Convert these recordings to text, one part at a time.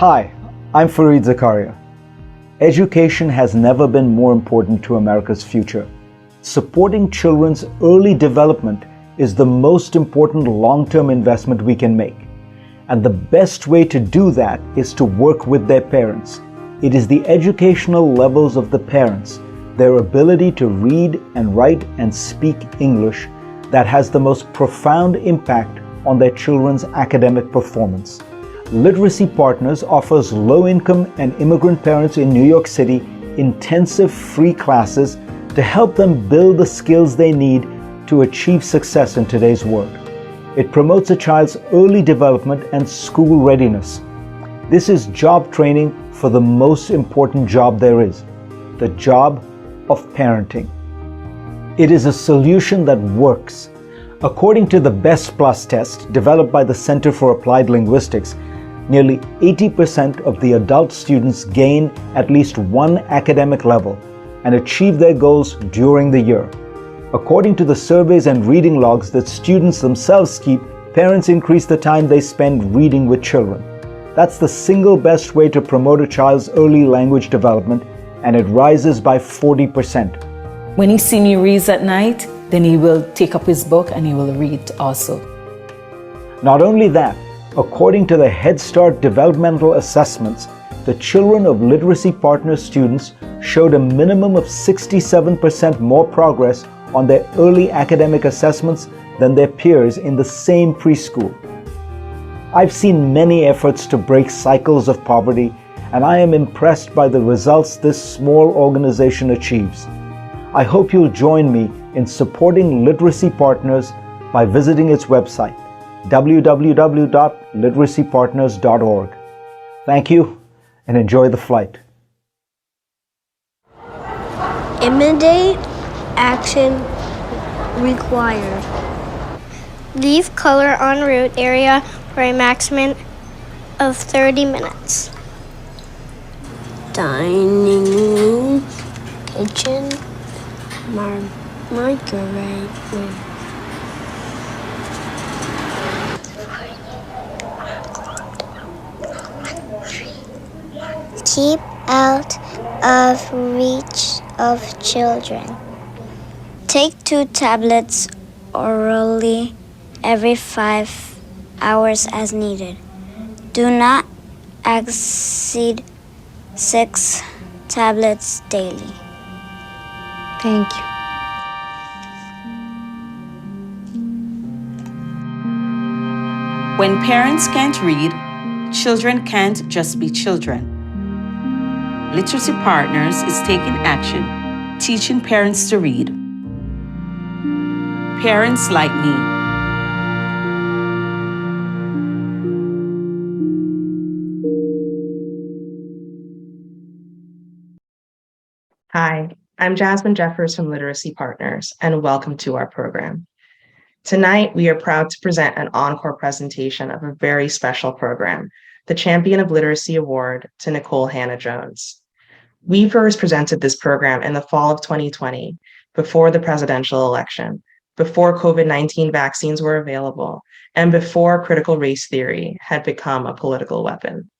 Hi, I'm Fareed Zakaria. Education has never been more important to America's future. Supporting children's early development is the most important long-term investment we can make. And the best way to do that is to work with their parents. It is the educational levels of the parents, their ability to read and write and speak English, that has the most profound impact on their children's academic performance. Literacy Partners offers low-income and immigrant parents in New York City intensive free classes to help them build the skills they need to achieve success in today's world. It promotes a child's early development and school readiness. This is job training for the most important job there is, the job of parenting. It is a solution that works. According to the Best Plus test developed by the Center for Applied Linguistics, nearly 80% of the adult students gain at least one academic level and achieve their goals during the year. According to the surveys and reading logs that students themselves keep, parents increase the time they spend reading with children. That's the single best way to promote a child's early language development, and it rises by 40%. When he sees me read at night, then he will take up his book and he will read also. Not only that, according to the Head Start developmental assessments, the children of Literacy Partners students showed a minimum of 67% more progress on their early academic assessments than their peers in the same preschool. I've seen many efforts to break cycles of poverty, and I am impressed by the results this small organization achieves. I hope you'll join me in supporting Literacy Partners by visiting its website, www.literacypartners.org. Thank you and enjoy the flight. Immediate action required. Leave color en route area for a maximum of 30 minutes. Dining room, kitchen, microwave room. Keep out of reach of children. Take 2 tablets orally every 5 hours as needed. Do not exceed 6 tablets daily. Thank you. When parents can't read, children can't just be children. Literacy Partners is taking action, teaching parents to read. Parents like me. Hi, I'm Jasmine Jeffers from Literacy Partners, and welcome to our program. Tonight, we are proud to present an encore presentation of a very special program, the Champion of Literacy Award to Nikole Hannah-Jones. We first presented this program in the fall of 2020, before the presidential election, before COVID-19 vaccines were available, and before critical race theory had become a political weapon.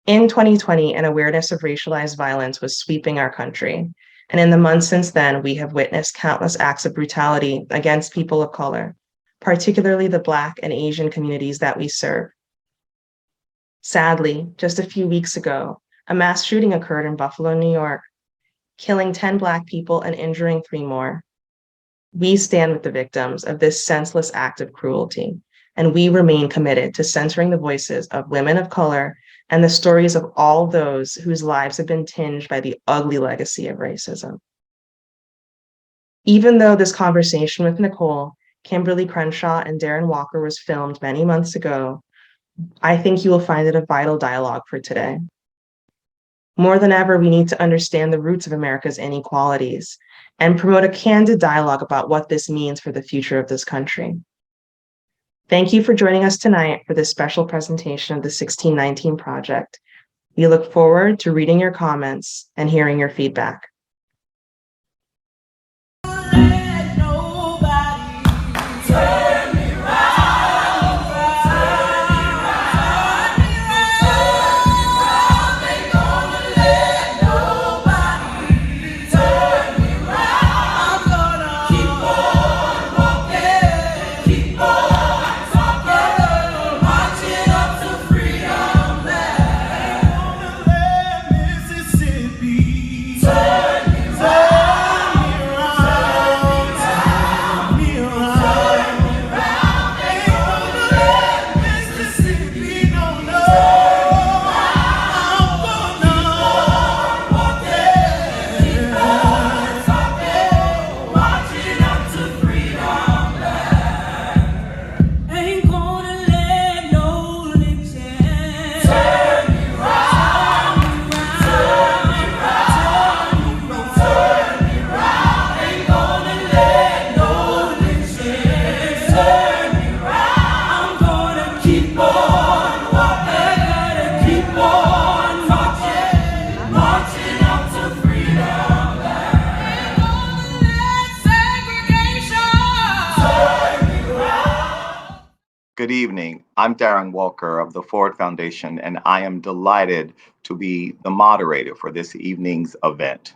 In 2020, an awareness of racialized violence was sweeping our country, and in the months since then, we have witnessed countless acts of brutality against people of color, particularly the Black and Asian communities that we serve. Sadly, just a few weeks ago, a mass shooting occurred in Buffalo, New York, killing 10 Black people and injuring 3 more. We stand with the victims of this senseless act of cruelty, and we remain committed to centering the voices of women of color and the stories of all those whose lives have been tinged by the ugly legacy of racism. Even though this conversation with Nicole, Kimberlé Crenshaw, and Darren Walker was filmed many months ago, I think you will find it a vital dialogue for today. More than ever, we need to understand the roots of America's inequalities and promote a candid dialogue about what this means for the future of this country. Thank you for joining us tonight for this special presentation of the 1619 Project. We look forward to reading your comments and hearing your feedback. evening. I'm Darren Walker of the Ford Foundation, and I am delighted to be the moderator for this evening's event.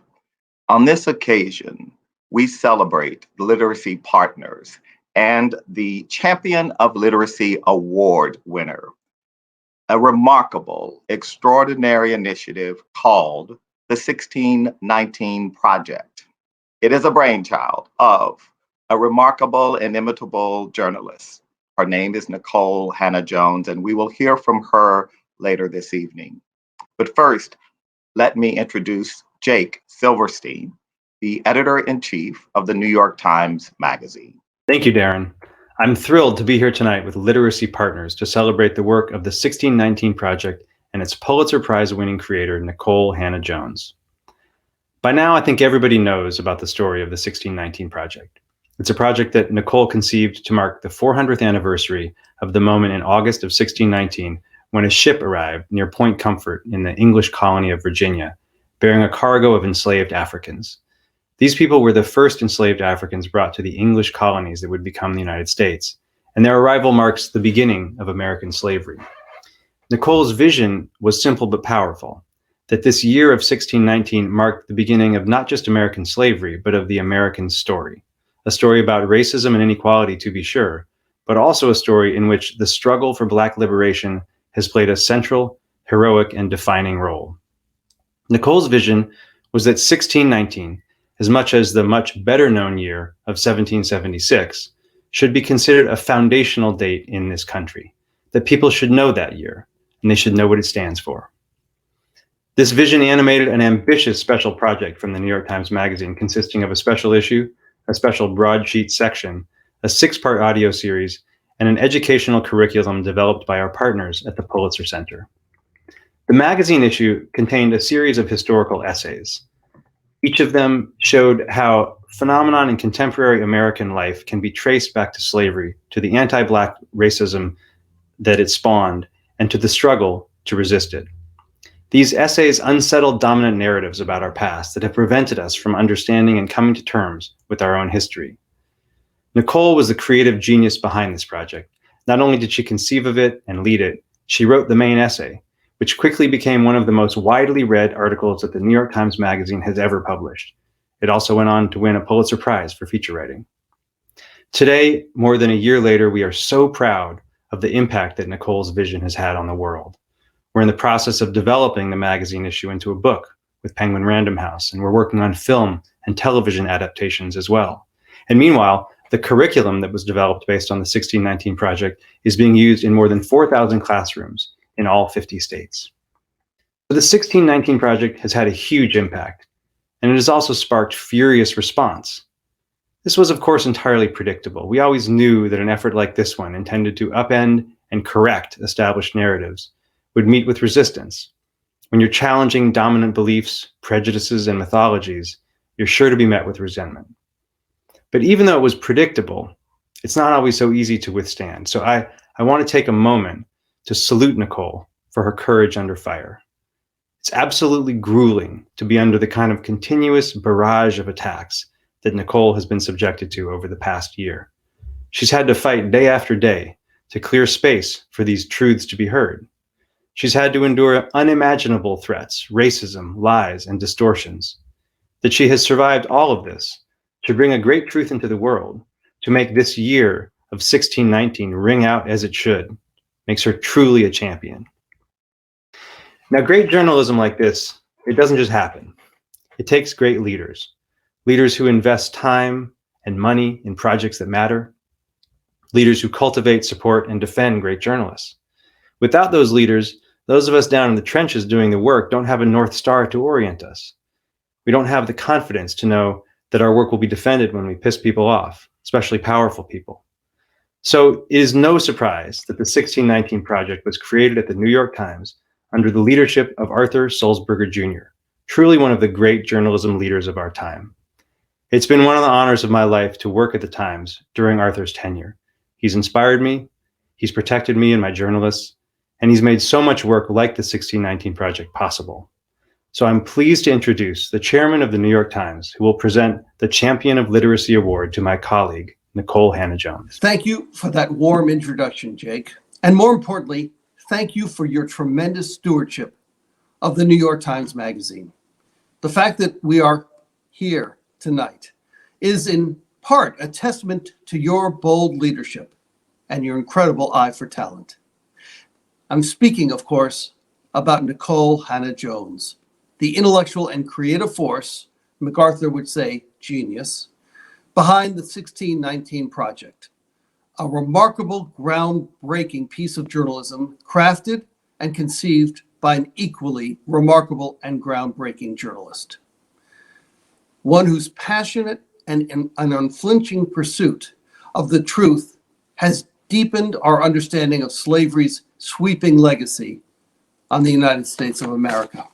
On this occasion, we celebrate literacy partners and the Champion of Literacy Award winner, a remarkable, extraordinary initiative called the 1619 Project. It is a brainchild of a remarkable and inimitable journalist. Her name is Nikole Hannah-Jones, and we will hear from her later this evening. But first, let me introduce Jake Silverstein, the editor-in-chief of the New York Times Magazine. Thank you, Darren. I'm thrilled to be here tonight with literacy partners to celebrate the work of the 1619 Project and its Pulitzer Prize-winning creator, Nikole Hannah-Jones. By now, I think everybody knows about the story of the 1619 Project. It's a project that Nicole conceived to mark the 400th anniversary of the moment in August of 1619 when a ship arrived near Point Comfort in the English colony of Virginia, bearing a cargo of enslaved Africans. These people were the first enslaved Africans brought to the English colonies that would become the United States, and their arrival marks the beginning of American slavery. Nicole's vision was simple but powerful, that this year of 1619 marked the beginning of not just American slavery, but of the American story. A story about racism and inequality, to be sure, but also a story in which the struggle for Black liberation has played a central, heroic, and defining role. Nicole's vision was that 1619, as much as the much better known year of 1776, should be considered a foundational date in this country, that people should know that year, and they should know what it stands for. This vision animated an ambitious special project from the New York Times Magazine consisting of a special issue, a special broadsheet section, a 6-part audio series, and an educational curriculum developed by our partners at the Pulitzer Center. The magazine issue contained a series of historical essays. Each of them showed how phenomenon in contemporary American life can be traced back to slavery, to the anti-Black racism that it spawned, and to the struggle to resist it. These essays unsettled dominant narratives about our past that have prevented us from understanding and coming to terms with our own history. Nicole was the creative genius behind this project. Not only did she conceive of it and lead it, she wrote the main essay, which quickly became one of the most widely read articles that the New York Times Magazine has ever published. It also went on to win a Pulitzer Prize for feature writing. Today, more than a year later, we are so proud of the impact that Nicole's vision has had on the world. We're in the process of developing the magazine issue into a book with Penguin Random House, and we're working on film and television adaptations as well. And meanwhile, the curriculum that was developed based on the 1619 Project is being used in more than 4,000 classrooms in all 50 states. So the 1619 Project has had a huge impact, and it has also sparked furious response. This was, of course, entirely predictable. We always knew that an effort like this one, intended to upend and correct established narratives, would meet with resistance. When you're challenging dominant beliefs, prejudices, and mythologies, you're sure to be met with resentment. But even though it was predictable, it's not always so easy to withstand. So I want to take a moment to salute Nicole for her courage under fire. It's absolutely grueling to be under the kind of continuous barrage of attacks that Nicole has been subjected to over the past year. She's had to fight day after day to clear space for these truths to be heard. She's had to endure unimaginable threats, racism, lies, and distortions. That she has survived all of this to bring a great truth into the world, to make this year of 1619 ring out as it should, makes her truly a champion. Now, great journalism like this, it doesn't just happen. It takes great leaders, leaders who invest time and money in projects that matter, leaders who cultivate, support, and defend great journalists. Without those leaders, those of us down in the trenches doing the work don't have a North Star to orient us. We don't have the confidence to know that our work will be defended when we piss people off, especially powerful people. So it is no surprise that the 1619 Project was created at the New York Times under the leadership of Arthur Sulzberger Jr., truly one of the great journalism leaders of our time. It's been one of the honors of my life to work at the Times during Arthur's tenure. He's inspired me, he's protected me and my journalists, and he's made so much work like the 1619 Project possible. So I'm pleased to introduce the chairman of the New York Times, who will present the Champion of Literacy Award to my colleague, Nikole Hannah-Jones. Thank you for that warm introduction, Jake. And more importantly, thank you for your tremendous stewardship of the New York Times Magazine. The fact that we are here tonight is in part a testament to your bold leadership and your incredible eye for talent. I'm speaking, of course, about Nikole Hannah-Jones, the intellectual and creative force, MacArthur would say genius, behind the 1619 Project, a remarkable, groundbreaking piece of journalism crafted and conceived by an equally remarkable and groundbreaking journalist. One whose passionate and an unflinching pursuit of the truth has deepened our understanding of slavery's sweeping legacy on the United States of America.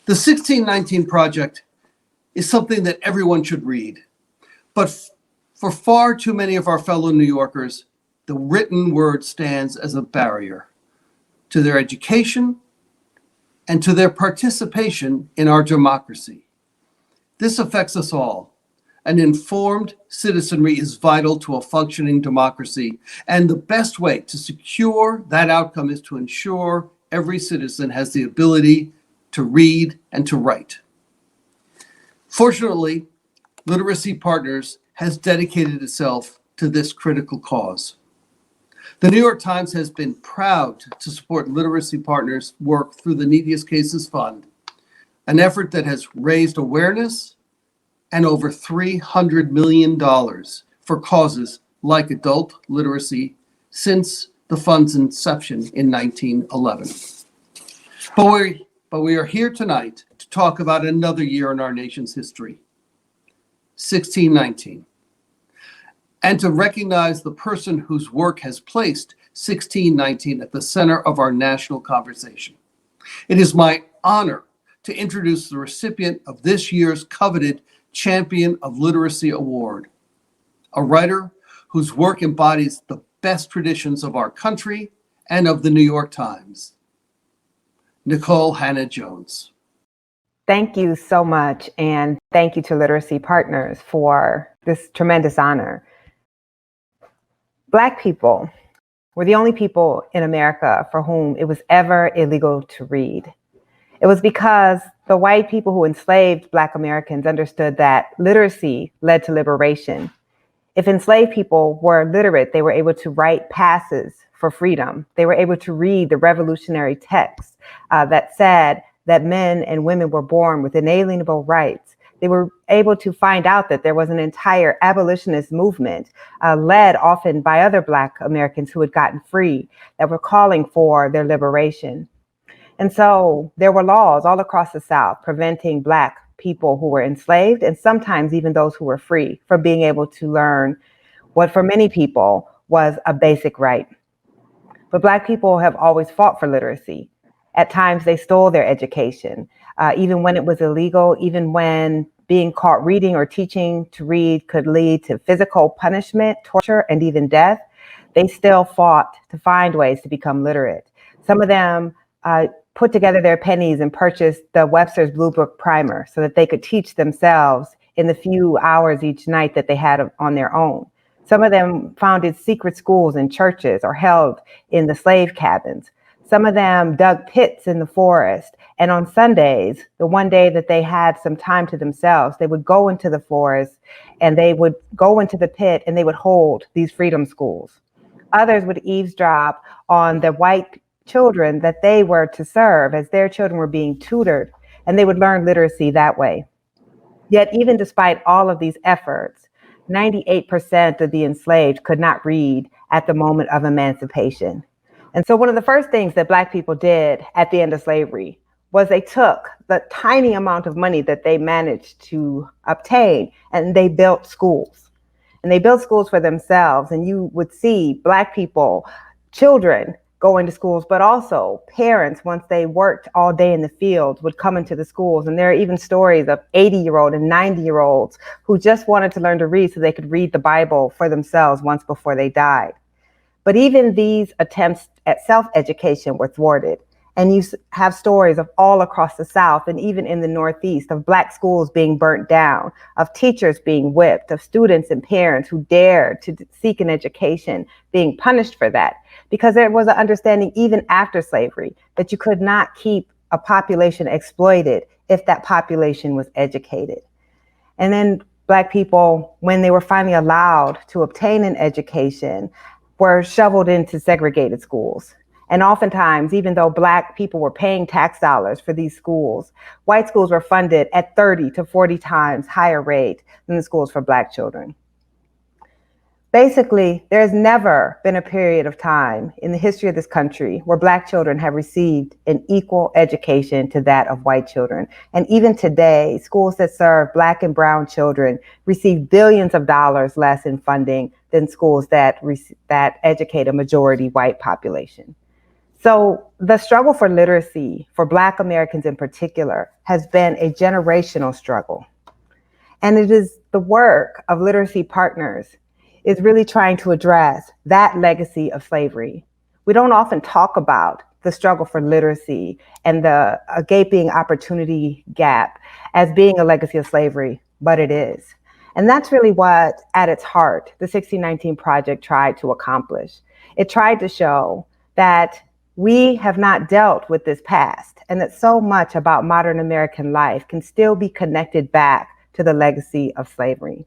The 1619 Project is something that everyone should read, but for far too many of our fellow New Yorkers, the written word stands as a barrier to their education and to their participation in our democracy. This affects us all. An informed citizenry is vital to a functioning democracy, and the best way to secure that outcome is to ensure every citizen has the ability to read and to write. Fortunately, Literacy Partners has dedicated itself to this critical cause. The New York Times has been proud to support Literacy Partners' work through the Neediest Cases Fund, an effort that has raised awareness and over $300 million for causes like adult literacy since the fund's inception in 1911. But we are here tonight to talk about another year in our nation's history, 1619, and to recognize the person whose work has placed 1619 at the center of our national conversation. It is my honor to introduce the recipient of this year's coveted Champion of Literacy Award, a writer whose work embodies the best traditions of our country and of the New York Times, Nikole Hannah-Jones. Thank you so much, and thank you to Literacy Partners for this tremendous honor. Black people were the only people in America for whom it was ever illegal to read. It was because the white people who enslaved Black Americans understood that literacy led to liberation. If enslaved people were literate, they were able to write passes for freedom. They were able to read the revolutionary text that said that men and women were born with inalienable rights. They were able to find out that there was an entire abolitionist movement led often by other Black Americans who had gotten free that were calling for their liberation. And so there were laws all across the South preventing Black people who were enslaved, and sometimes even those who were free, from being able to learn what for many people was a basic right. But Black people have always fought for literacy. At times they stole their education, even when it was illegal, even when being caught reading or teaching to read could lead to physical punishment, torture, and even death. They still fought to find ways to become literate. Some of them put together their pennies and purchased the Webster's Blue Book Primer so that they could teach themselves in the few hours each night that they had on their own. Some of them founded secret schools in churches or held in the slave cabins. Some of them dug pits in the forest. And on Sundays, the one day that they had some time to themselves, they would go into the forest and they would go into the pit and they would hold these freedom schools. Others would eavesdrop on the white children that they were to serve as their children were being tutored, and they would learn literacy that way. Yet even despite all of these efforts, 98% of the enslaved could not read at the moment of emancipation. And so one of the first things that Black people did at the end of slavery was they took the tiny amount of money that they managed to obtain and they built schools. And they built schools for themselves. And you would see Black people, children, going to schools, but also parents, once they worked all day in the fields, would come into the schools. And there are even stories of 80-year-old and 90-year-olds who just wanted to learn to read so they could read the Bible for themselves once before they died. But even these attempts at self-education were thwarted. And you have stories of all across the South and even in the Northeast of Black schools being burnt down, of teachers being whipped, of students and parents who dared to seek an education being punished for that. Because there was an understanding even after slavery that you could not keep a population exploited if that population was educated. And then Black people, when they were finally allowed to obtain an education, were shoveled into segregated schools. And oftentimes, even though Black people were paying tax dollars for these schools, white schools were funded at 30 to 40 times higher rate than the schools for Black children. Basically, there's never been a period of time in the history of this country where Black children have received an equal education to that of white children. And even today, schools that serve Black and brown children receive billions of dollars less in funding than schools that educate a majority white population. So the struggle for literacy, for Black Americans in particular, has been a generational struggle. And it is the work of literacy partners is really trying to address that legacy of slavery. We don't often talk about the struggle for literacy and the gaping opportunity gap as being a legacy of slavery, but it is. And that's really what, at its heart, the 1619 Project tried to accomplish. It tried to show that we have not dealt with this past, and that so much about modern American life can still be connected back to the legacy of slavery.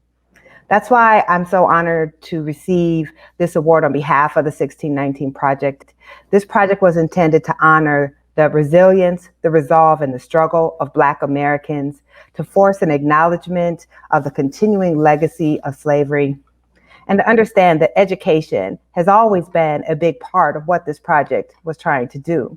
That's why I'm so honored to receive this award on behalf of the 1619 Project. This project was intended to honor the resilience, the resolve, and the struggle of Black Americans, to force an acknowledgement of the continuing legacy of slavery, and to understand that education has always been a big part of what this project was trying to do.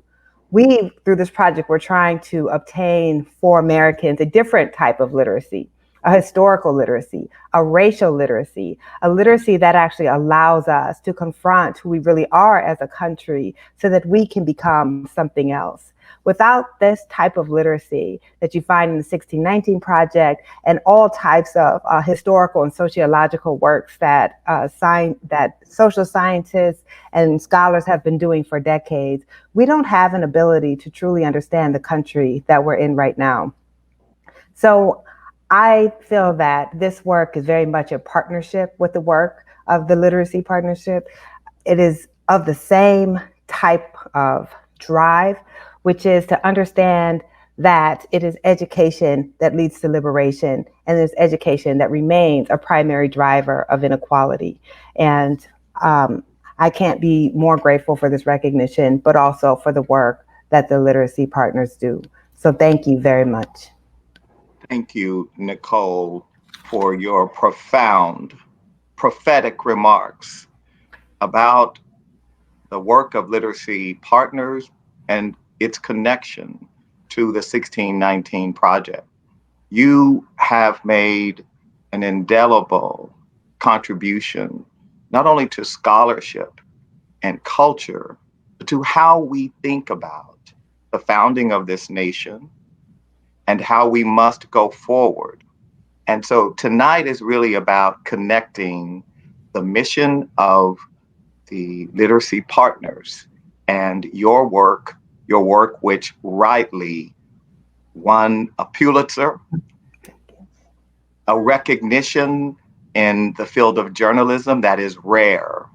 We, through this project, were trying to obtain for Americans a different type of literacy, a historical literacy, a racial literacy, a literacy that actually allows us to confront who we really are as a country so that we can become something else. Without this type of literacy that you find in the 1619 Project and all types of historical and sociological works that social scientists and scholars have been doing for decades, we don't have an ability to truly understand the country that we're in right now. So I feel that this work is very much a partnership with the work of the Literacy Partnership. It is of the same type of drive, which is to understand that it is education that leads to liberation, and it's education that remains a primary driver of inequality. And I can't be more grateful for this recognition, but also for the work that the Literacy Partners do. So thank you very much. Thank you, Nicole, for your profound, prophetic remarks about the work of Literacy Partners and its connection to the 1619 Project. You have made an indelible contribution, not only to scholarship and culture, but to how we think about the founding of this nation and how we must go forward. And so tonight is really about connecting the mission of the Literacy Partners and your work which rightly won a Pulitzer, a recognition in the field of journalism that is rare.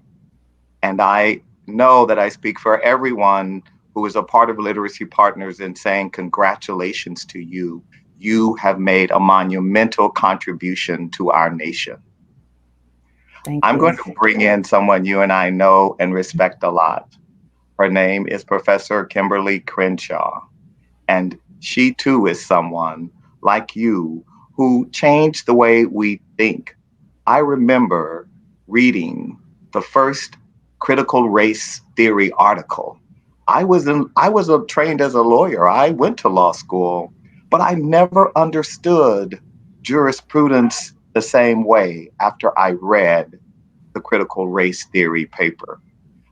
And I know that I speak for everyone who is a part of Literacy Partners in saying congratulations to you. You have made a monumental contribution to our nation. I'm going to bring in someone you and I know and respect a lot. Her name is Professor Kimberlé Crenshaw. And she too is someone like you who changed the way we think. I remember reading the first critical race theory article. I was trained as a lawyer. I went to law school, but I never understood jurisprudence the same way after I read the critical race theory paper.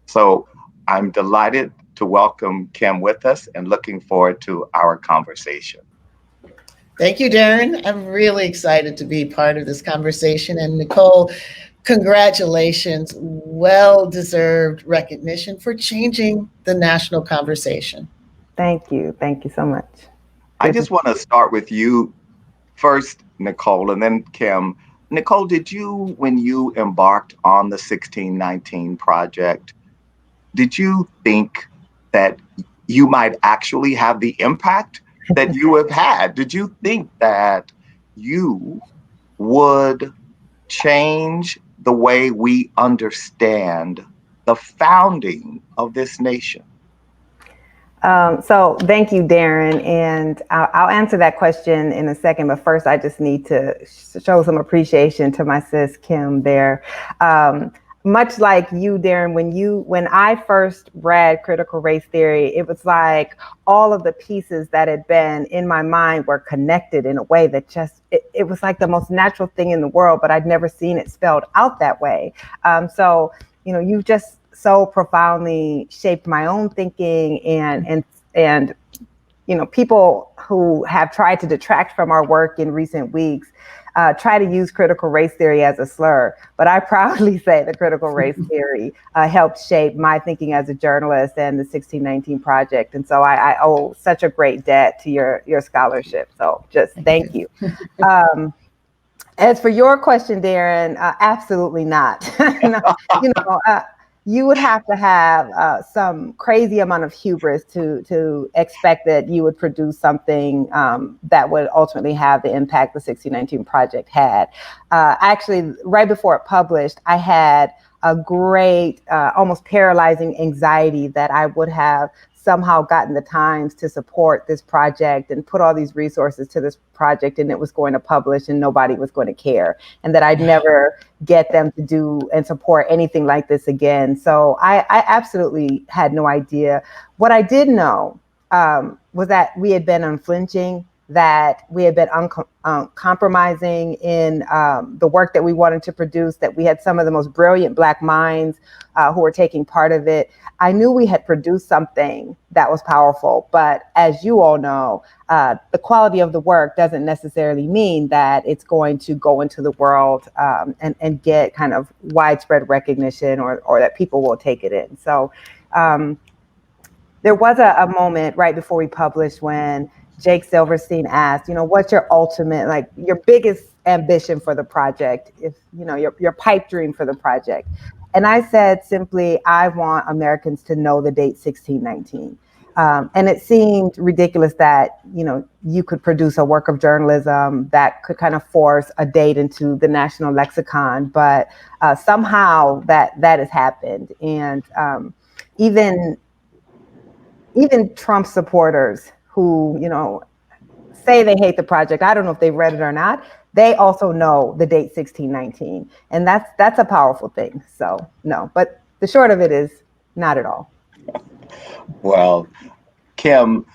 So I'm delighted to welcome Kim with us and looking forward to our conversation. Thank you, Darren. I'm really excited to be part of this conversation. And Nicole, congratulations, well-deserved recognition for changing the national conversation. Thank you. Thank you so much. I just want to start with you first, Nicole, and then Kim. Nicole, did you, when you embarked on the 1619 project, did you think that you might actually have the impact that you have had? Did you think that you would change the way we understand the founding of this nation? So thank you, Darren. And I'll answer that question in a second. But first, I just need to show some appreciation to my sis, Kim, there. Much like you, Darren, when I first read critical race theory, it was like all of the pieces that had been in my mind were connected in a way that just, it was like the most natural thing in the world, but I'd never seen it spelled out that way. So, you just so profoundly shaped my own thinking, and people who have tried to detract from our work in recent weeks try to use critical race theory as a slur, but I proudly say that critical race theory helped shape my thinking as a journalist and the 1619 project. And so I owe such a great debt to your scholarship. So just thank you. As for your question, Darren, absolutely not. You would have to have some crazy amount of hubris to expect that you would produce something that would ultimately have the impact the 1619 project had. Actually, right before it published, I had a great, almost paralyzing anxiety that I would have somehow gotten the Times to support this project and put all these resources to this project, and it was going to publish and nobody was going to care, and that I'd never get them to do and support anything like this again. So I absolutely had no idea. What I did know was that we had been unflinching, that we had been uncompromising in the work that we wanted to produce, that we had some of the most brilliant Black minds who were taking part of it. I knew we had produced something that was powerful, but as you all know, the quality of the work doesn't necessarily mean that it's going to go into the world and get kind of widespread recognition or that people will take it in. So there was a moment right before we published when Jake Silverstein asked, what's your ultimate, your biggest ambition for the project, if your pipe dream for the project? And I said simply, I want Americans to know the date 1619. And it seemed ridiculous that, you could produce a work of journalism that could kind of force a date into the national lexicon, but somehow that has happened. And even Trump supporters who, say they hate the project, I don't know if they've read it or not, they also know the date 1619. And that's a powerful thing. So no, but the short of it is not at all. Well, Kim,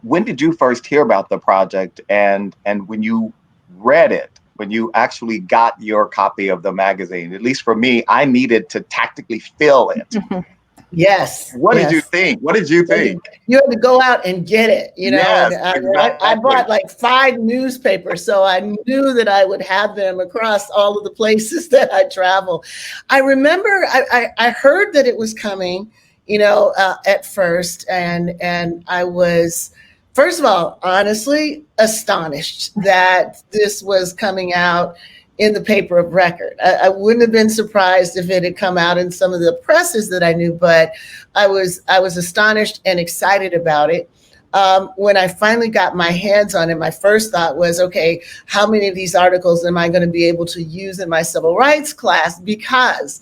when did you first hear about the project? And when you read it, when you actually got your copy of the magazine, at least for me, I needed to tactically fill it. Yes. What did you think? What did you think? You had to go out and get it, Yes, and exactly. I bought like 5 newspapers, so I knew that I would have them across all of the places that I travel. I remember I heard that it was coming, at first, and I was, first of all, honestly astonished that this was coming out in the paper of record. I wouldn't have been surprised if it had come out in some of the presses that I knew, but I was astonished and excited about it. When I finally got my hands on it, my first thought was, okay, how many of these articles am I going to be able to use in my civil rights class? Because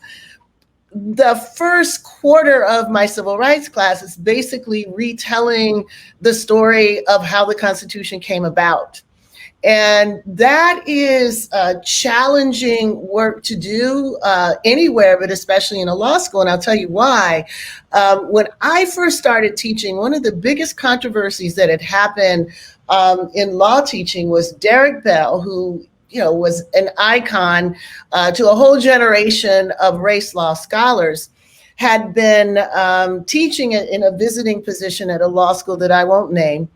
the first quarter of my civil rights class is basically retelling the story of how the Constitution came about. And that is challenging work to do anywhere, but especially in a law school. And I'll tell you why. When I first started teaching, one of the biggest controversies that had happened in law teaching was Derek Bell, who was an icon to a whole generation of race law scholars, had been teaching in a visiting position at a law school that I won't name.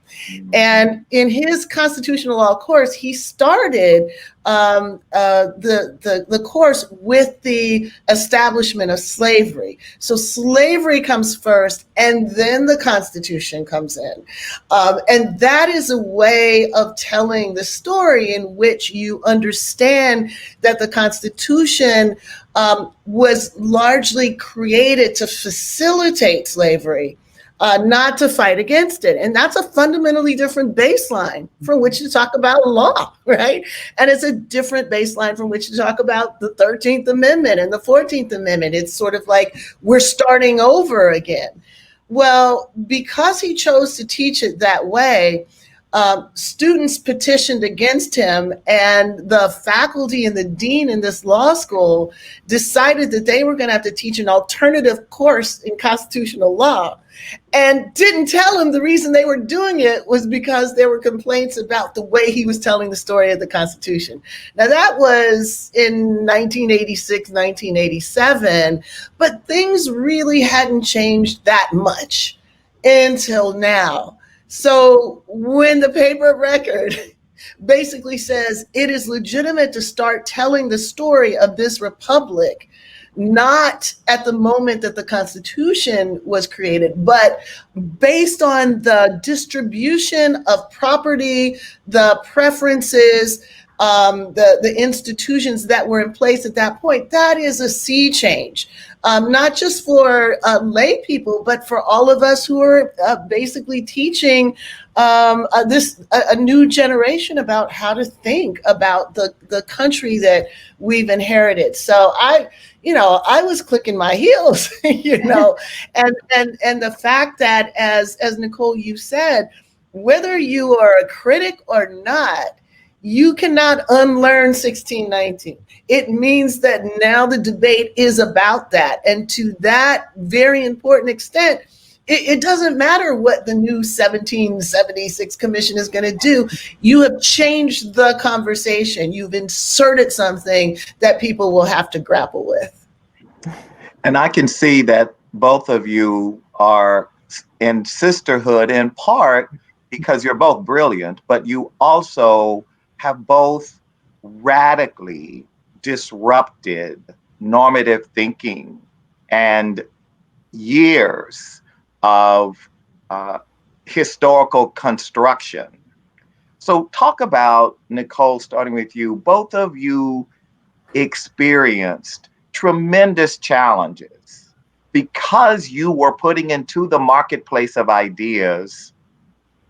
And in his constitutional law course, he started the course with the establishment of slavery. So slavery comes first, and then the Constitution comes in. And that is a way of telling the story in which you understand that the Constitution was largely created to facilitate slavery, not to fight against it. And that's a fundamentally different baseline from which to talk about law, right? And it's a different baseline from which to talk about the 13th Amendment and the 14th Amendment. It's sort of like we're starting over again. Well, because he chose to teach it that way, students petitioned against him, and the faculty and the dean in this law school decided that they were going to have to teach an alternative course in constitutional law, and didn't tell him the reason they were doing it was because there were complaints about the way he was telling the story of the Constitution. Now, that was in 1986, 1987, but things really hadn't changed that much until now. So when the paper of record basically says it is legitimate to start telling the story of this republic, not at the moment that the Constitution was created, but based on the distribution of property, the preferences, the institutions that were in place at that point, that is a sea change. Not just for lay people, but for all of us who are basically teaching a new generation about how to think about the country that we've inherited. So I was clicking my heels, and the fact that, as Nicole, you said, whether you are a critic or not, you cannot unlearn 1619. It means that now the debate is about that. And to that very important extent, it doesn't matter what the new 1776 commission is going to do. You have changed the conversation. You've inserted something that people will have to grapple with. And I can see that both of you are in sisterhood in part because you're both brilliant, but you also have both radically disrupted normative thinking and years of historical construction. So talk about, Nicole, starting with you. Both of you experienced tremendous challenges because you were putting into the marketplace of ideas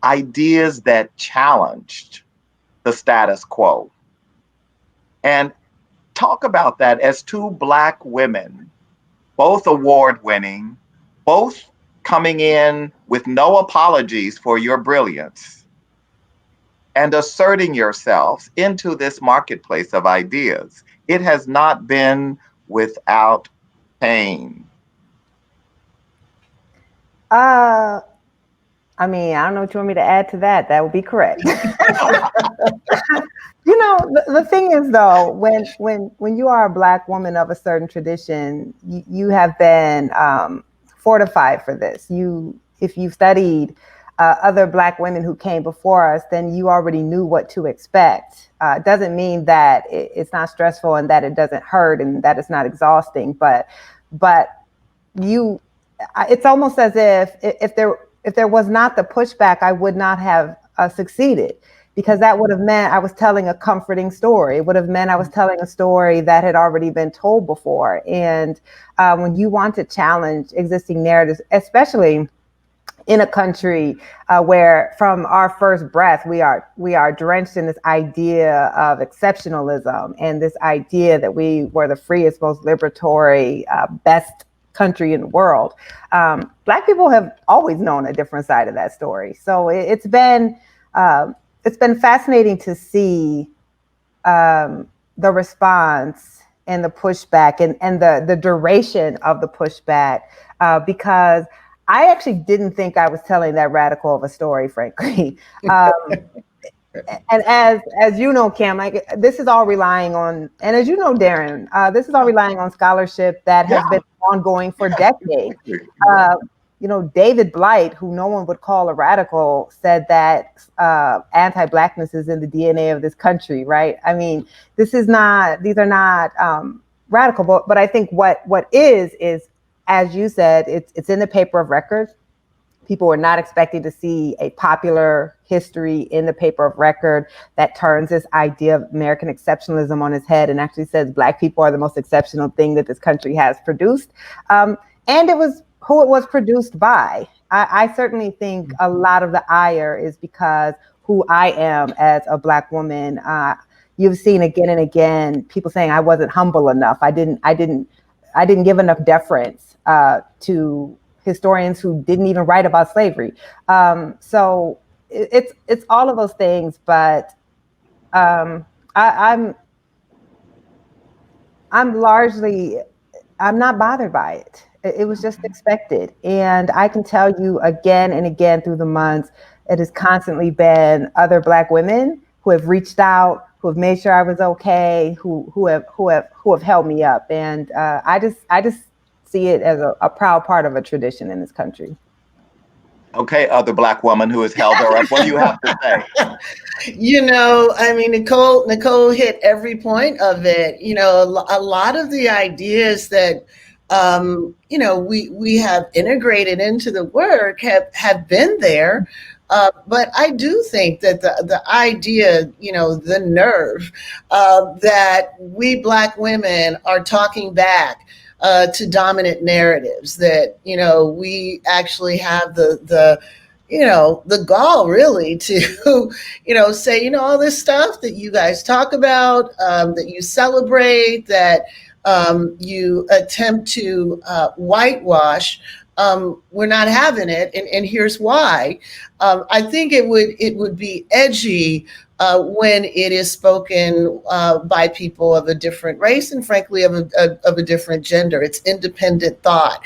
that challenged the status quo. And talk about that as two Black women, both award-winning, both coming in with no apologies for your brilliance and asserting yourselves into this marketplace of ideas. It has not been without pain. I don't know what you want me to add to that. That would be correct. The thing is, though, when you are a Black woman of a certain tradition, you have been fortified for this. If you studied other Black women who came before us, then you already knew what to expect. It doesn't mean that it's not stressful and that it doesn't hurt and that it's not exhausting, but it's almost as if there was not the pushback, I would not have succeeded, because that would have meant I was telling a comforting story. It would have meant I was telling a story that had already been told before. And when you want to challenge existing narratives, especially in a country where from our first breath, we are drenched in this idea of exceptionalism and this idea that we were the freest, most liberatory, best country in the world. Black people have always known a different side of that story. So it's been fascinating to see the response and the pushback and the duration of the pushback, because I actually didn't think I was telling that radical of a story, frankly. And as you know, Kim, this is all relying on, and as you know, Darren, this is all relying on scholarship that has been ongoing for decades. David Blight, who no one would call a radical, said that anti-Blackness is in the DNA of this country, right? I mean, these are not radical, but I think what is, as you said, it's in the paper of record. People were not expecting to see a popular history in the paper of record that turns this idea of American exceptionalism on its head and actually says Black people are the most exceptional thing that this country has produced. And it was who it was produced by. I certainly think a lot of the ire is because who I am as a Black woman. You've seen again and again people saying I wasn't humble enough. I didn't give enough deference to historians who didn't even write about slavery. So it's all of those things, but I'm not bothered by it. It was just expected. And I can tell you again and again through the months, it has constantly been other Black women who have reached out, who have made sure I was okay, who have held me up. And I just see it as a proud part of a tradition in this country. Okay, other Black woman who has held her up. What do you have to say? Nicole hit every point of it. A lot of the ideas that we have integrated into the work have been there. But I do think that the idea, the nerve that we Black women are talking back to dominant narratives, that, we actually have the gall really to, say, all this stuff that you guys talk about, that you celebrate, that you attempt to whitewash. We're not having it, and here's why. I think it would be edgy when it is spoken by people of a different race and, frankly, of a different gender. It's independent thought.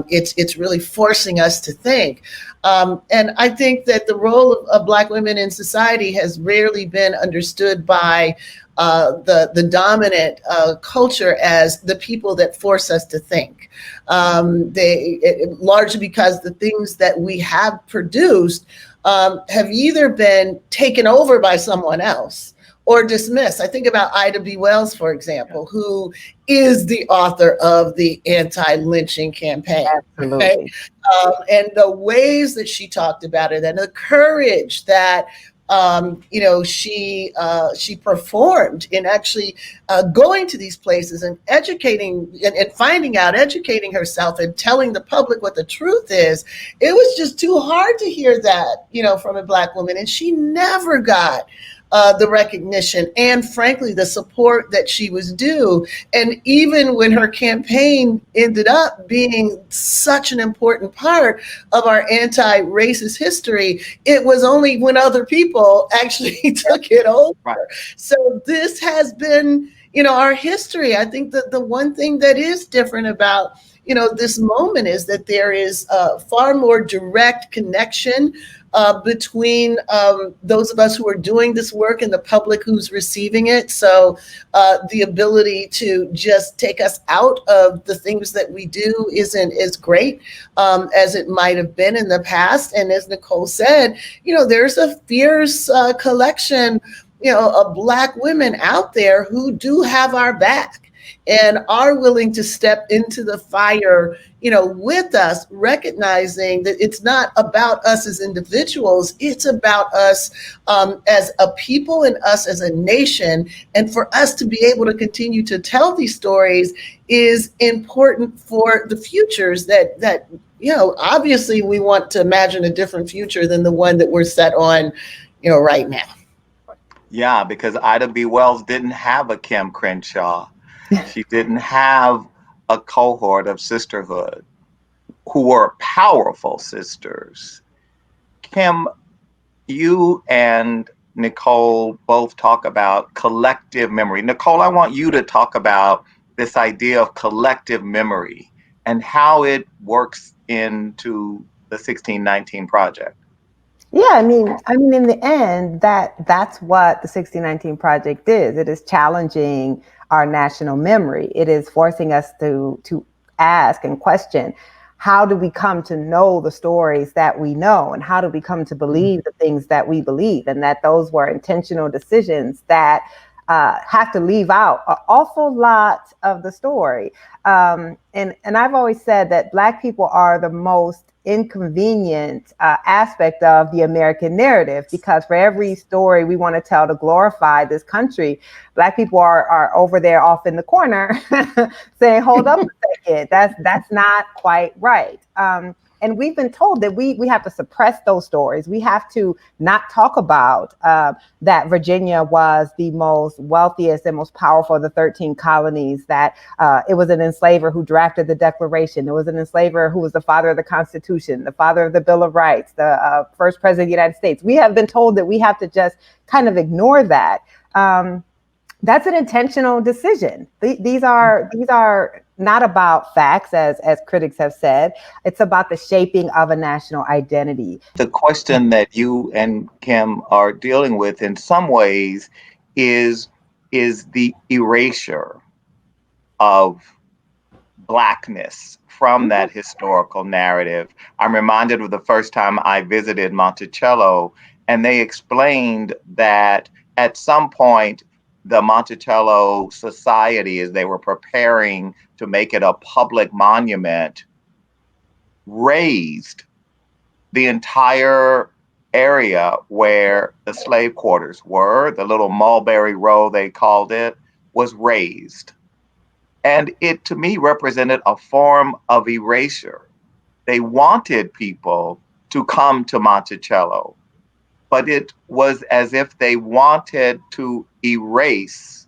It's really forcing us to think. And I think that the role of Black women in society has rarely been understood by the dominant culture as the people that force us to think. Largely because the things that we have produced have either been taken over by someone else or dismissed. I think about Ida B. Wells, for example, who is the author of the anti-lynching campaign. Absolutely. Right? And the ways that she talked about it and the courage that she performed in actually going to these places and educating and educating herself and telling the public what the truth is. It was just too hard to hear that, from a Black woman. And she never got the recognition and, frankly, the support that she was due. And even when her campaign ended up being such an important part of our anti-racist history, it was only when other people actually took it over. Right. So this has been, our history. I think that the one thing that is different about this moment is that there is a far more direct connection between those of us who are doing this work and the public who's receiving it. So the ability to just take us out of the things that we do isn't as great as it might have been in the past. And as Nicole said, there's a fierce collection, of Black women out there who do have our back and are willing to step into the fire, with us, recognizing that it's not about us as individuals, it's about us as a people and us as a nation. And for us to be able to continue to tell these stories is important for the futures that obviously we want to imagine a different future than the one that we're set on, right now. Yeah, because Ida B. Wells didn't have a Kim Crenshaw. She didn't have a cohort of sisterhood who were powerful sisters. Kim, you and Nicole both talk about collective memory. Nicole, I want you to talk about this idea of collective memory and how it works into the 1619 Project. Yeah, I mean, in the end, that's what the 1619 Project is. It is challenging our national memory. It is forcing us to ask and question, how do we come to know the stories that we know, and how do we come to believe the things that we believe, and that those were intentional decisions that have to leave out an awful lot of the story. And I've always said that Black people are the most inconvenient aspect of the American narrative, because for every story we want to tell to glorify this country, Black people are over there off in the corner saying, hold up a second, that's not quite right. And we've been told that we have to suppress those stories. We have to not talk about that Virginia was the most wealthiest and most powerful of the 13 colonies, that it was an enslaver who drafted the Declaration. It was an enslaver who was the father of the Constitution, the father of the Bill of Rights, the first president of the United States. We have been told that we have to just kind of ignore that. That's an intentional decision. These are not about facts, as critics have said. It's about the shaping of a national identity. The question that you and Kim are dealing with in some ways is the erasure of Blackness from that historical narrative. I'm reminded of the first time I visited Monticello, and they explained that at some point, the Monticello Society, as they were preparing to make it a public monument, raised the entire area where the slave quarters were. The little Mulberry Row, they called it, was raised. And it, to me, represented a form of erasure. They wanted people to come to Monticello, but it was as if they wanted to erase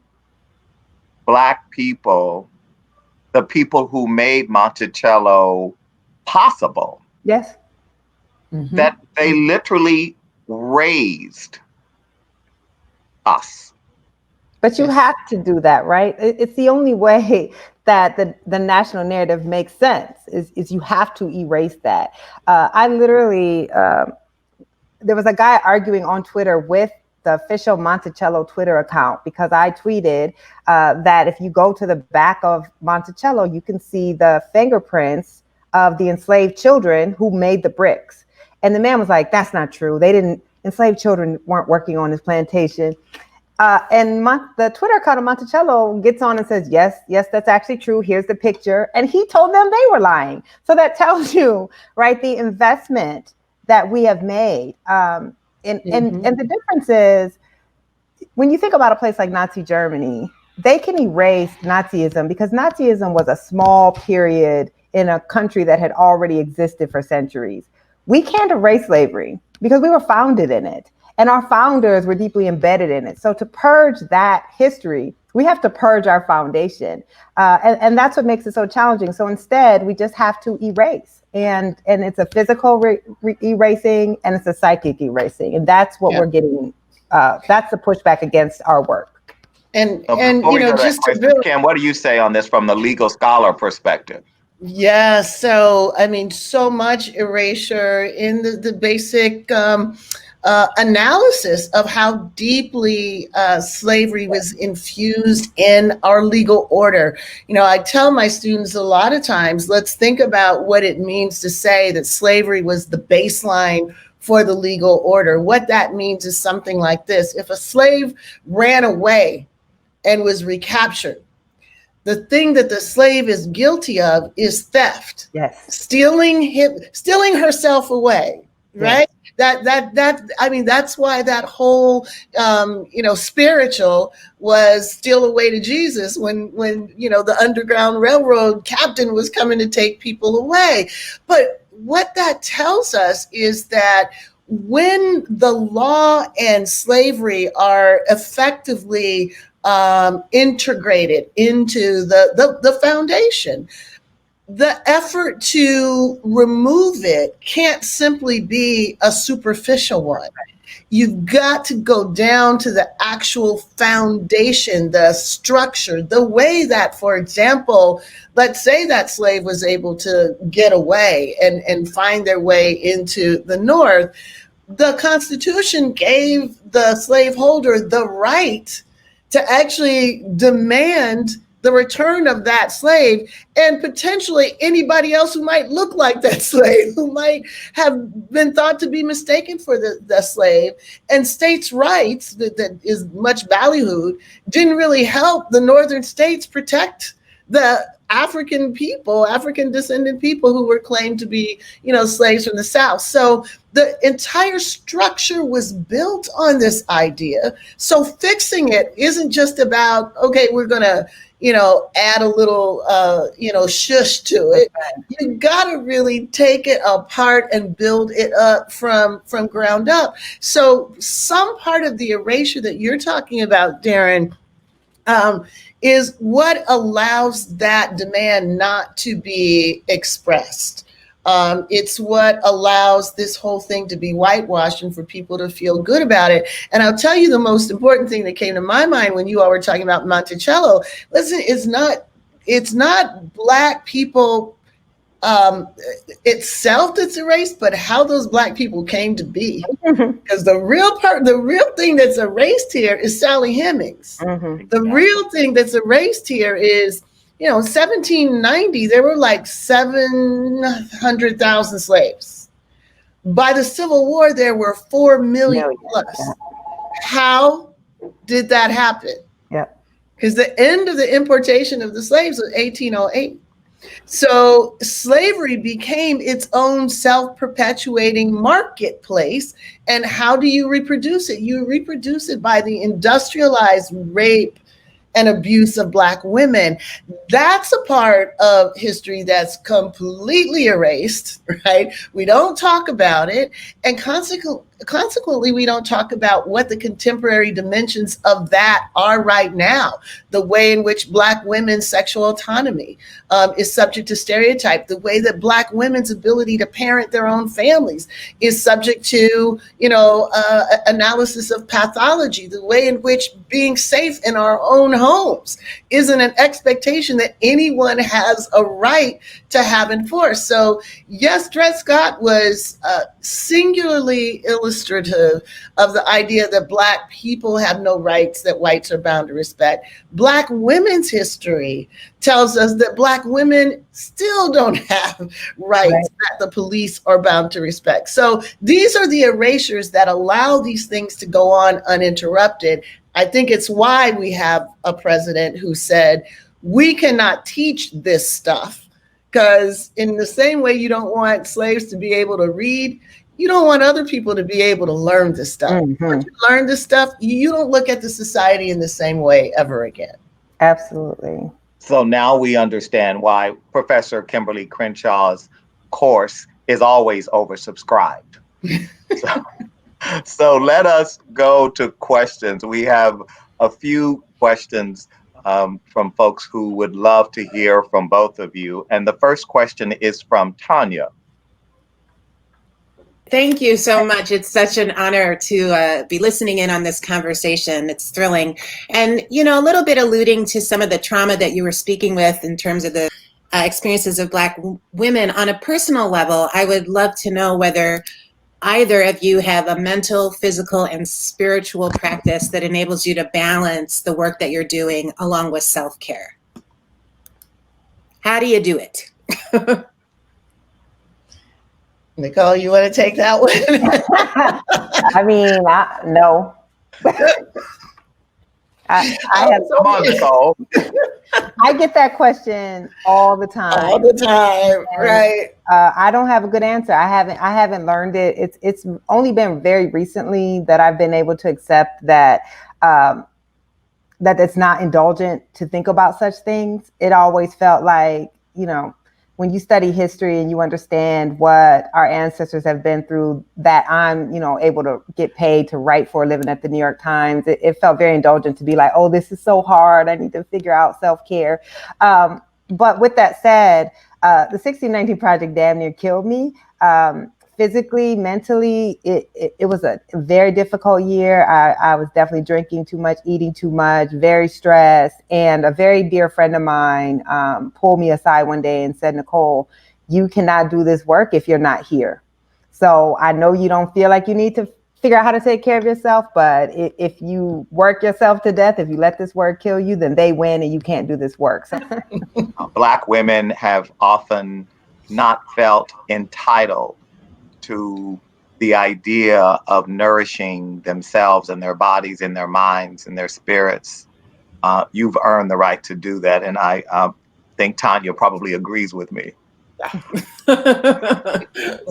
Black people, the people who made Monticello possible. Yes. Mm-hmm. That they literally raised us. But you have to do that, right? It's the only way that the national narrative makes sense, is you have to erase that. I literally, there was a guy arguing on Twitter with the official Monticello Twitter account, because I tweeted that if you go to the back of Monticello, you can see the fingerprints of the enslaved children who made the bricks. And the man was like, that's not true. Enslaved children weren't working on this plantation. And the Twitter account of Monticello gets on and says, yes, that's actually true. Here's the picture. And he told them they were lying. So that tells you, right, the investment that we have made. And the difference is, when you think about a place like Nazi Germany, they can erase Nazism because Nazism was a small period in a country that had already existed for centuries. We can't erase slavery because we were founded in it, and our founders were deeply embedded in it. So to purge that history, we have to purge our foundation. And that's what makes it so challenging. So instead, we just have to erase. And it's a physical erasing, and it's a psychic erasing. And that's what we're getting. That's the pushback against our work. And you know, just to build, Kim, what do you say on this from the legal scholar perspective? Yeah, so I mean, so much erasure in the basic analysis of how deeply slavery was infused in our legal order. You know, I tell my students a lot of times, let's think about what it means to say that slavery was the baseline for the legal order. What that means is something like this. If a slave ran away and was recaptured, the thing that the slave is guilty of is theft. Yes. Stealing herself away, right? Yes. That I mean, that's why that whole spiritual was Steal Away to Jesus when the Underground Railroad captain was coming to take people away. But what that tells us is that when the law and slavery are effectively integrated into the foundation, the effort to remove it can't simply be a superficial one. You've got to go down to the actual foundation, the structure, the way that, for example, let's say that slave was able to get away and find their way into the North. The Constitution gave the slaveholder the right to actually demand the return of that slave and potentially anybody else who might look like that slave, who might have been thought to be mistaken for the slave. And states' rights, that is much ballyhooed, didn't really help the northern states protect the African people, African descendant people who were claimed to be, slaves from the South. So the entire structure was built on this idea. So fixing it isn't just about, okay, we're going to, add a little, shush to it. You got to really take it apart and build it up from ground up. So some part of the erasure that you're talking about, Darren, is what allows that demand not to be expressed. It's what allows this whole thing to be whitewashed and for people to feel good about it. And I'll tell you the most important thing that came to my mind when you all were talking about Monticello. Listen, it's not Black people itself that's erased, but how those Black people came to be. Because the real thing that's erased here is Sally Hemings. The real thing that's erased here is, 1790, there were like 700,000 slaves. By the Civil War, there were 4 million plus. How did that happen? Because the end of the importation of the slaves was 1808. So slavery became its own self-perpetuating marketplace. And how do you reproduce it? You reproduce it by the industrialized rape and abuse of Black women. That's a part of history that's completely erased, right? We don't talk about it. And consequently, we don't talk about what the contemporary dimensions of that are right now. The way in which Black women's sexual autonomy is subject to stereotype, the way that Black women's ability to parent their own families is subject to, analysis of pathology, the way in which being safe in our own homes isn't an expectation that anyone has a right to have enforced. So yes, Dred Scott was singularly illustrative of the idea that Black people have no rights that whites are bound to respect. Black women's history tells us that Black women still don't have rights that the police are bound to respect. So these are the erasures that allow these things to go on uninterrupted. I think it's why we have a president who said, we cannot teach this stuff, because in the same way you don't want slaves to be able to read, you don't want other people to be able to learn this stuff. Once you learn this stuff, you don't look at the society in the same way ever again. Absolutely. So now we understand why Professor Kimberlé Crenshaw's course is always oversubscribed. So let us go to questions. We have a few questions from folks who would love to hear from both of you. And the first question is from Tanya. Thank you so much. It's such an honor to be listening in on this conversation. It's thrilling. And, a little bit alluding to some of the trauma that you were speaking with in terms of the experiences of Black women on a personal level, I would love to know whether either of you have a mental, physical, and spiritual practice that enables you to balance the work that you're doing along with self-care. How do you do it? Nicole, you want to take that one? No. I have, come on, Nicole. I get that question all the time. All the time, right? I don't have a good answer. I haven't learned it. It's only been very recently that I've been able to accept that that it's not indulgent to think about such things. It always felt like, when you study history and you understand what our ancestors have been through, that I'm, able to get paid to write for a living at the New York Times. It felt very indulgent to be like, oh, this is so hard. I need to figure out self-care. But with that said, the 1619 Project damn near killed me. Physically, mentally, it was a very difficult year. I was definitely drinking too much, eating too much, very stressed. And a very dear friend of mine pulled me aside one day and said, Nicole, you cannot do this work if you're not here. So I know you don't feel like you need to figure out how to take care of yourself. But if you work yourself to death, if you let this work kill you, then they win and you can't do this work. So. Black women have often not felt entitled to the idea of nourishing themselves and their bodies and their minds and their spirits. You've earned the right to do that. And I think Tanya probably agrees with me.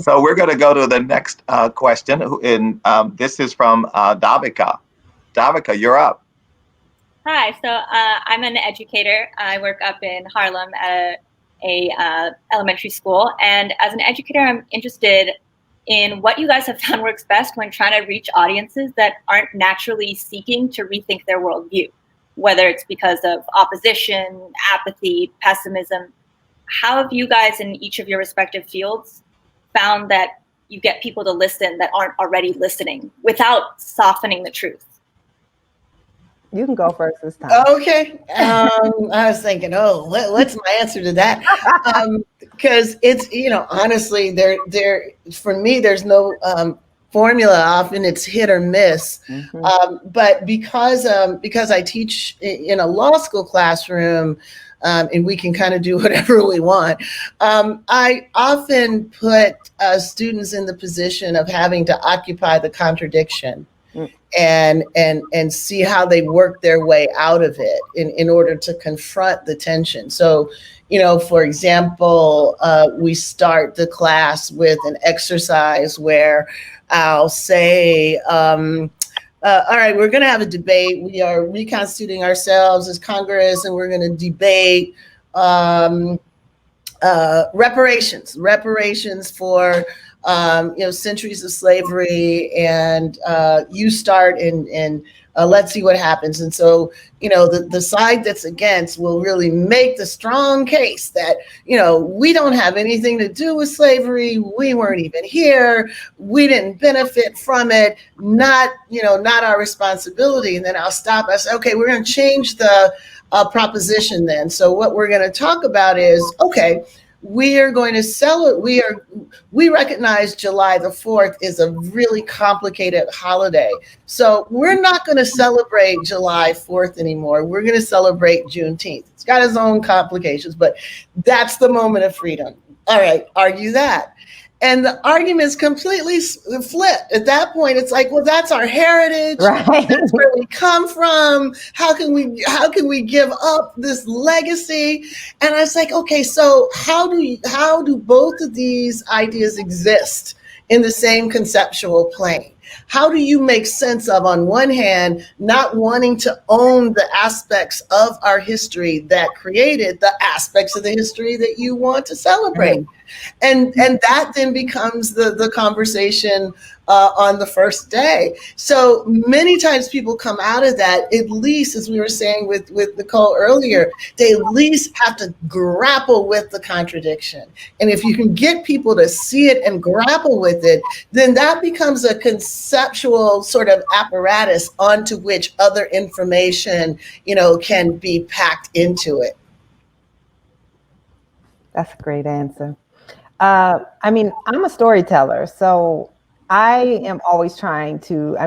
So we're going to go to the next question. And this is from Davika. Davika, you're up. Hi, so I'm an educator. I work up in Harlem at a elementary school. And as an educator, I'm interested in what you guys have found works best when trying to reach audiences that aren't naturally seeking to rethink their worldview, whether it's because of opposition, apathy, pessimism. How have you guys in each of your respective fields found that you get people to listen that aren't already listening without softening the truth? You can go first this time. Okay. I was thinking, what's my answer to that? Because it's, honestly, for me, there's no formula. Often it's hit or miss. Mm-hmm. But because I teach in a law school classroom, and we can kind of do whatever we want, I often put students in the position of having to occupy the contradiction. And see how they work their way out of it in order to confront the tension. So, for example, we start the class with an exercise where I'll say, all right, we're going to have a debate. We are reconstituting ourselves as Congress, and we're going to debate reparations for centuries of slavery, and you start and let's see what happens. And so, the side that's against will really make the strong case that, we don't have anything to do with slavery. We weren't even here. We didn't benefit from it. Not our responsibility. And then I'll stop. I say, okay, we're going to change the proposition then. So what we're going to talk about is, okay, we are going to celebrate. We recognize July the 4th is a really complicated holiday. So we're not going to celebrate July 4th anymore. We're going to celebrate Juneteenth. It's got its own complications, but that's the moment of freedom. All right, argue that. And the argument is completely flipped. At that point, it's like, well, that's our heritage. Right. That's where we come from. How can we give up this legacy? And I was like, okay, so how do both of these ideas exist in the same conceptual plane? How do you make sense of, on one hand, not wanting to own the aspects of our history that created the aspects of the history that you want to celebrate? Mm-hmm. And that then becomes the conversation on the first day. So many times people come out of that, at least, as we were saying with Nicole earlier, they at least have to grapple with the contradiction. And if you can get people to see it and grapple with it, then that becomes a conceptual sort of apparatus onto which other information, can be packed into it. That's a great answer. I'm a storyteller, so I am always trying to,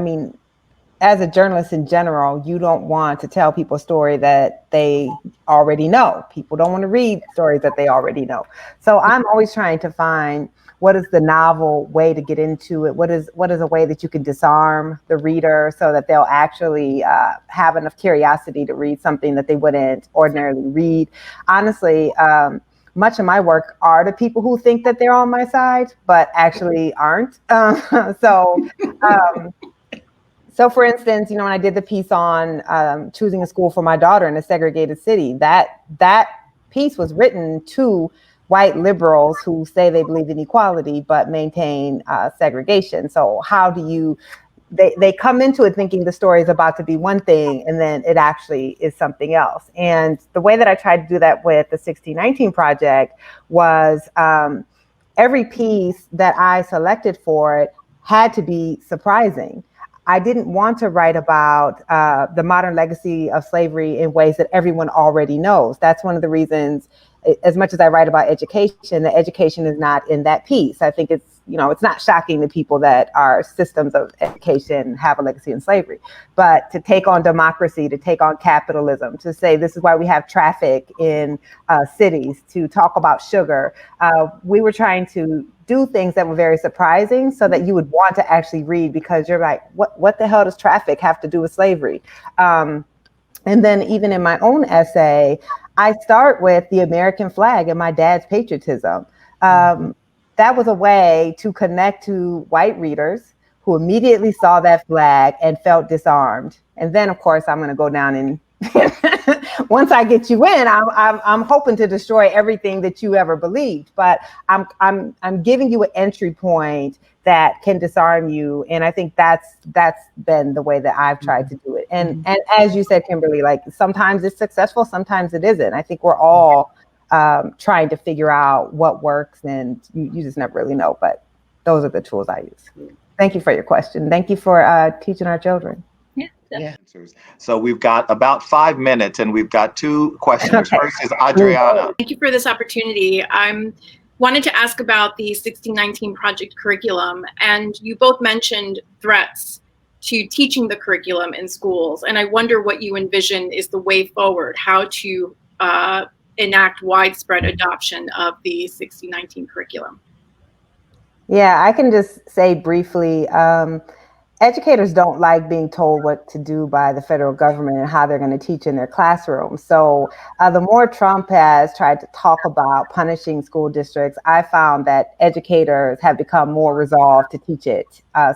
as a journalist in general, you don't want to tell people a story that they already know. People don't want to read stories that they already know. So I'm always trying to find what is the novel way to get into it. What is a way that you can disarm the reader so that they'll actually have enough curiosity to read something that they wouldn't ordinarily read. Honestly, much of my work are the people who think that they're on my side, but actually aren't. So for instance, when I did the piece on choosing a school for my daughter in a segregated city, that piece was written to white liberals who say they believe in equality, but maintain segregation. So how do you, they come into it thinking the story is about to be one thing, and then it actually is something else. And the way that I tried to do that with the 1619 project was every piece that I selected for it had to be surprising. I didn't want to write about the modern legacy of slavery in ways that everyone already knows. That's one of the reasons, as much as I write about education, the education is not in that piece. I think it's it's not shocking to people that our systems of education have a legacy in slavery. But to take on democracy, to take on capitalism, to say this is why we have traffic in cities, to talk about sugar, we were trying to do things that were very surprising so that you would want to actually read, because you're like, what the hell does traffic have to do with slavery? And then even in my own essay, I start with the American flag and my dad's patriotism. That was a way to connect to white readers who immediately saw that flag and felt disarmed. And then, of course, I'm going to go down and once I get you in, I'm hoping to destroy everything that you ever believed. But I'm giving you an entry point that can disarm you, and I think that's been the way that I've tried to do it. And as you said, Kimberly, like sometimes it's successful, sometimes it isn't. I think we're all trying to figure out what works, and you just never really know. But those are the tools I use. Thank you for your question. Thank you for teaching our children. Yeah. So we've got about 5 minutes, and we've got 2 questioners. Okay. First is Adriana. Thank you for this opportunity. I wanted to ask about the 1619 project curriculum, and you both mentioned threats to teaching the curriculum in schools, and I wonder what you envision is the way forward, how to enact widespread adoption of the 1619 curriculum. Yeah, I can just say briefly, educators don't like being told what to do by the federal government and how they're going to teach in their classrooms. So the more Trump has tried to talk about punishing school districts, I found that educators have become more resolved to teach it.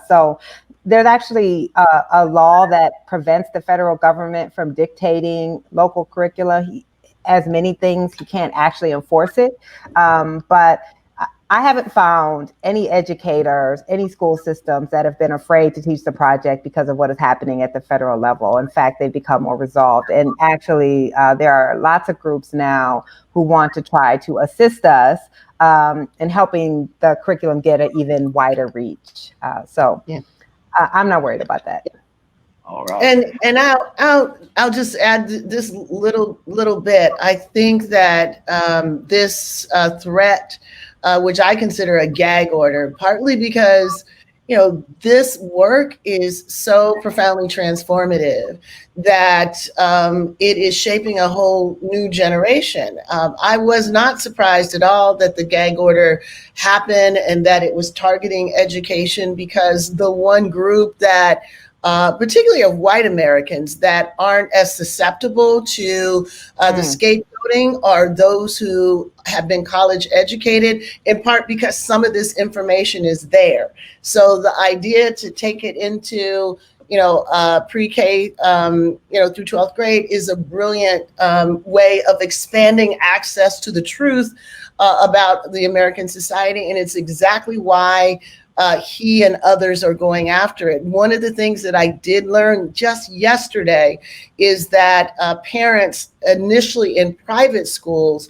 So there's actually a law that prevents the federal government from dictating local curricula. As many things, he can't actually enforce it. But I haven't found any educators, any school systems that have been afraid to teach the project because of what is happening at the federal level. In fact, they've become more resolved. And actually, there are lots of groups now who want to try to assist us in helping the curriculum get an even wider reach. I'm not worried about that. All right. And I'll just add this little bit. I think that this threat, which I consider a gag order, partly because this work is so profoundly transformative that it is shaping a whole new generation. I was not surprised at all that the gag order happened and that it was targeting education, because the one group that particularly of white Americans that aren't as susceptible to the scapegoating are those who have been college educated, in part because some of this information is there. So the idea to take it into pre-K, through 12th grade is a brilliant way of expanding access to the truth about the American society, and it's exactly why he and others are going after it. One of the things that I did learn just yesterday is that parents initially in private schools,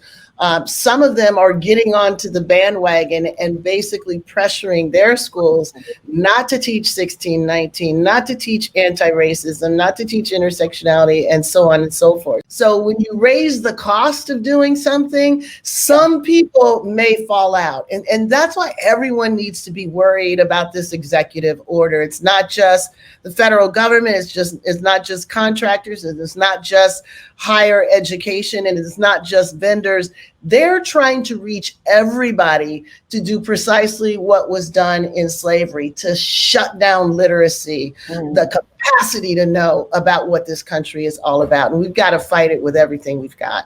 some of them are getting onto the bandwagon and basically pressuring their schools not to teach 1619, not to teach anti-racism, not to teach intersectionality, and so on and so forth. So when you raise the cost of doing something, some people may fall out. And that's why everyone needs to be worried about this executive order. It's not just the federal government, it's not just contractors, and it's not just higher education, and it's not just vendors. They're trying to reach everybody to do precisely what was done in slavery, to shut down literacy, the capacity to know about what this country is all about. And we've got to fight it with everything we've got.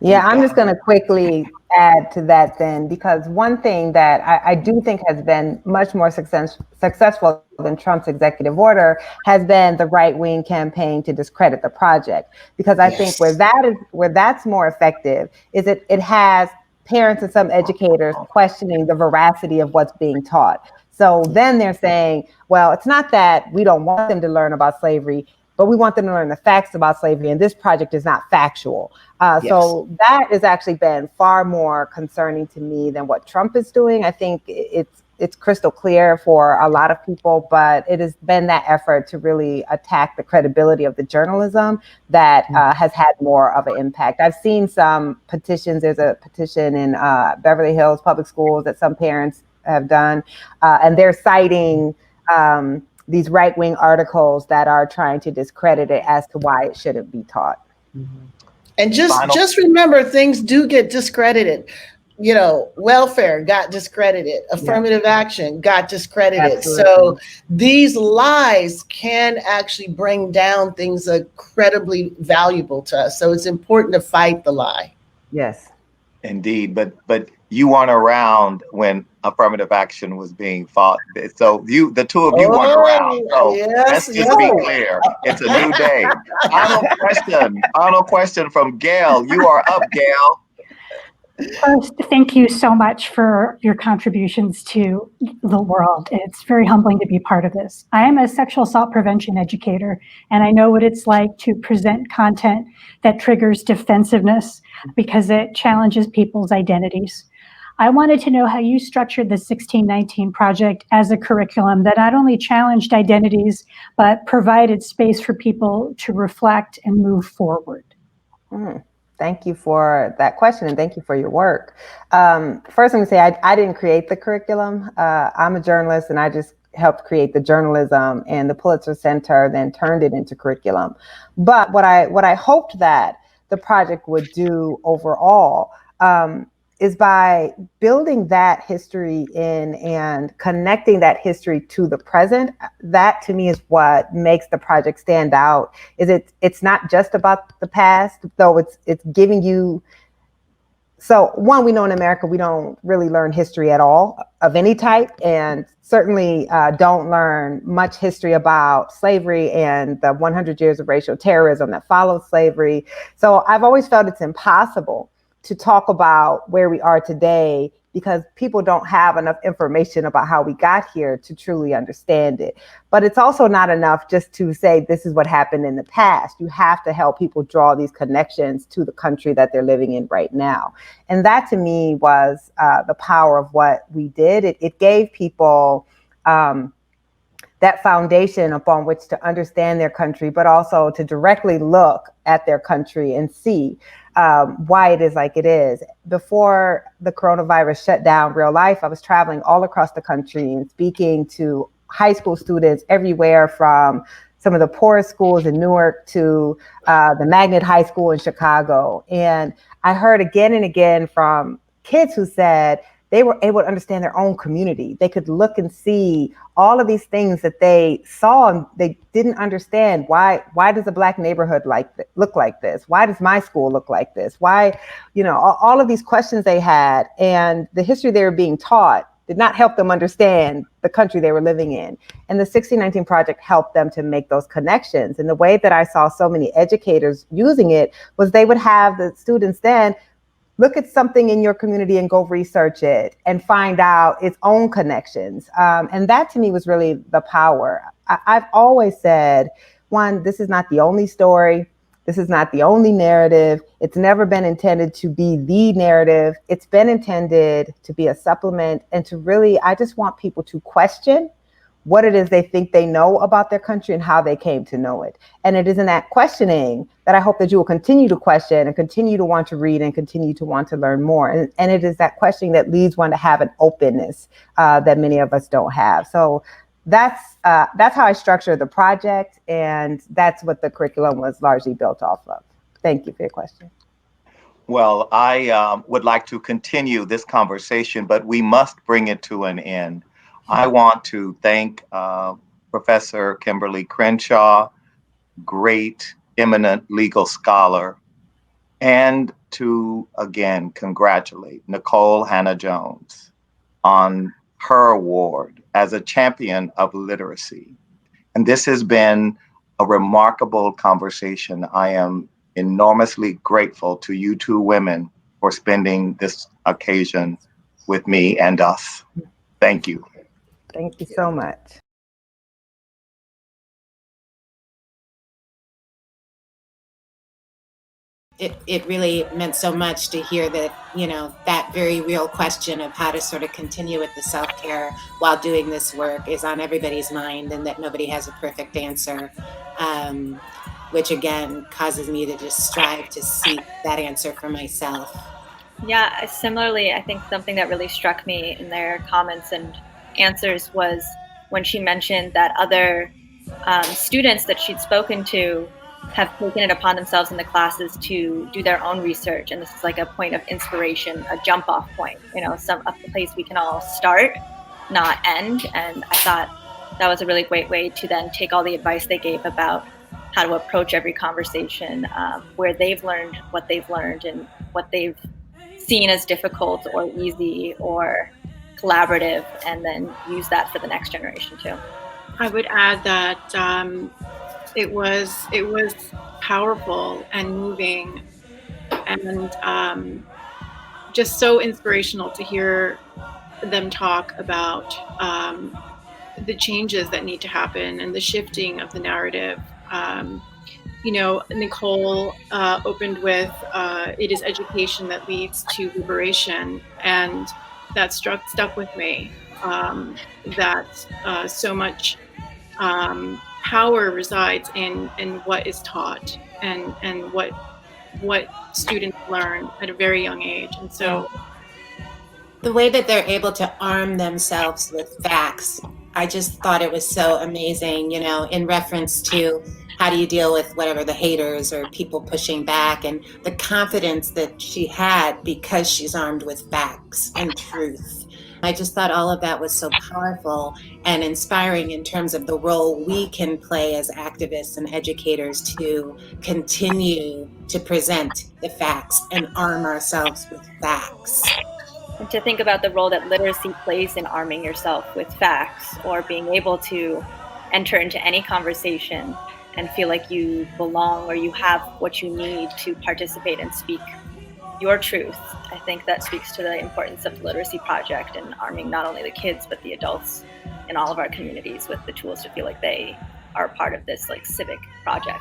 Yeah, I'm just going to quickly add to that then, because one thing that I do think has been much more successful than Trump's executive order has been the right-wing campaign to discredit the project. Because I think where that's more effective is it has parents and some educators questioning the veracity of what's being taught. So then they're saying, well, it's not that we don't want them to learn about slavery, but we want them to learn the facts about slavery, and this project is not factual. So that has actually been far more concerning to me than what Trump is doing. I think it's crystal clear for a lot of people, but it has been that effort to really attack the credibility of the journalism that has had more of an impact. I've seen some petitions. There's a petition in Beverly Hills Public Schools that some parents have done. And they're citing these right-wing articles that are trying to discredit it as to why it shouldn't be taught. And just remember, things do get discredited. You know, welfare got discredited, affirmative action got discredited. Absolutely. So these lies can actually bring down things that are incredibly valuable to us. So it's important to fight the lie. Yes. Indeed, but you weren't around when affirmative action was being fought. So the two of you weren't around. So let's just be clear. It's a new day. Final question from Gail. You are up, Gail. First, thank you so much for your contributions to the world. It's very humbling to be part of this. I am a sexual assault prevention educator, and I know what it's like to present content that triggers defensiveness because it challenges people's identities. I wanted to know how you structured the 1619 project as a curriculum that not only challenged identities, but provided space for people to reflect and move forward. Thank you for that question, and thank you for your work. First, I'm gonna say I didn't create the curriculum. I'm a journalist, and I just helped create the journalism, and the Pulitzer Center then turned it into curriculum. But what I hoped that the project would do overall is by building that history in and connecting that history to the present. That to me is what makes the project stand out. It's not just about the past, though it's giving you. So one, we know in America we don't really learn history at all of any type, and certainly don't learn much history about slavery and the 100 years of racial terrorism that followed slavery. So I've always felt it's impossible to talk about where we are today because people don't have enough information about how we got here to truly understand it. But it's also not enough just to say this is what happened in the past. You have to help people draw these connections to the country that they're living in right now. And that to me was the power of what we did. It gave people that foundation upon which to understand their country, but also to directly look at their country and see why it is like it is. Before the coronavirus shut down real life, I was traveling all across the country and speaking to high school students everywhere from some of the poorest schools in Newark to the Magnet High School in Chicago. And I heard again and again from kids who said they were able to understand their own community. They could look and see all of these things that they saw and they didn't understand. Why does a Black neighborhood look like this? Why does my school look like this? Why, all of these questions they had, and the history they were being taught did not help them understand the country they were living in. And the 1619 Project helped them to make those connections. And the way that I saw so many educators using it was they would have the students then look at something in your community and go research it and find out its own connections. And that to me was really the power. I've always said, one, this is not the only story. This is not the only narrative. It's never been intended to be the narrative. It's been intended to be a supplement and to really, I just want people to question what it is they think they know about their country and how they came to know it. And it is in that questioning that I hope that you will continue to question and continue to want to read and continue to want to learn more. And it is that questioning that leads one to have an openness that many of us don't have. So that's how I structure the project, and that's what the curriculum was largely built off of. Thank you for your question. Well, I would like to continue this conversation, but we must bring it to an end. I want to thank Professor Kimberlé Crenshaw, great, eminent legal scholar, and to, again, congratulate Nikole Hannah-Jones on her award as a champion of literacy. And this has been a remarkable conversation. I am enormously grateful to you two women for spending this occasion with me and us. Thank you. Thank you so much. It really meant so much to hear that, that very real question of how to sort of continue with the self-care while doing this work is on everybody's mind, and that nobody has a perfect answer, which again causes me to just strive to seek that answer for myself. Yeah, similarly, I think something that really struck me in their comments and answers was when she mentioned that other students that she'd spoken to have taken it upon themselves in the classes to do their own research. And this is like a point of inspiration, a jump off point, a place we can all start, not end. And I thought that was a really great way to then take all the advice they gave about how to approach every conversation, where they've learned what they've learned and what they've seen as difficult or easy or collaborative, and then use that for the next generation too. I would add that it was powerful and moving, and just so inspirational to hear them talk about the changes that need to happen and the shifting of the narrative. Nicole opened with, it is education that leads to liberation, and that stuck with me, that so much power resides in what is taught and what students learn at a very young age. And so the way that they're able to arm themselves with facts, I just thought it was so amazing, in reference to how do you deal with whatever the haters or people pushing back, and the confidence that she had because she's armed with facts and truth. I just thought all of that was so powerful and inspiring in terms of the role we can play as activists and educators to continue to present the facts and arm ourselves with facts. And to think about the role that literacy plays in arming yourself with facts, or being able to enter into any conversation and feel like you belong or you have what you need to participate and speak your truth. I think that speaks to the importance of the Literacy Project and arming not only the kids, but the adults in all of our communities with the tools to feel like they are a part of this civic project.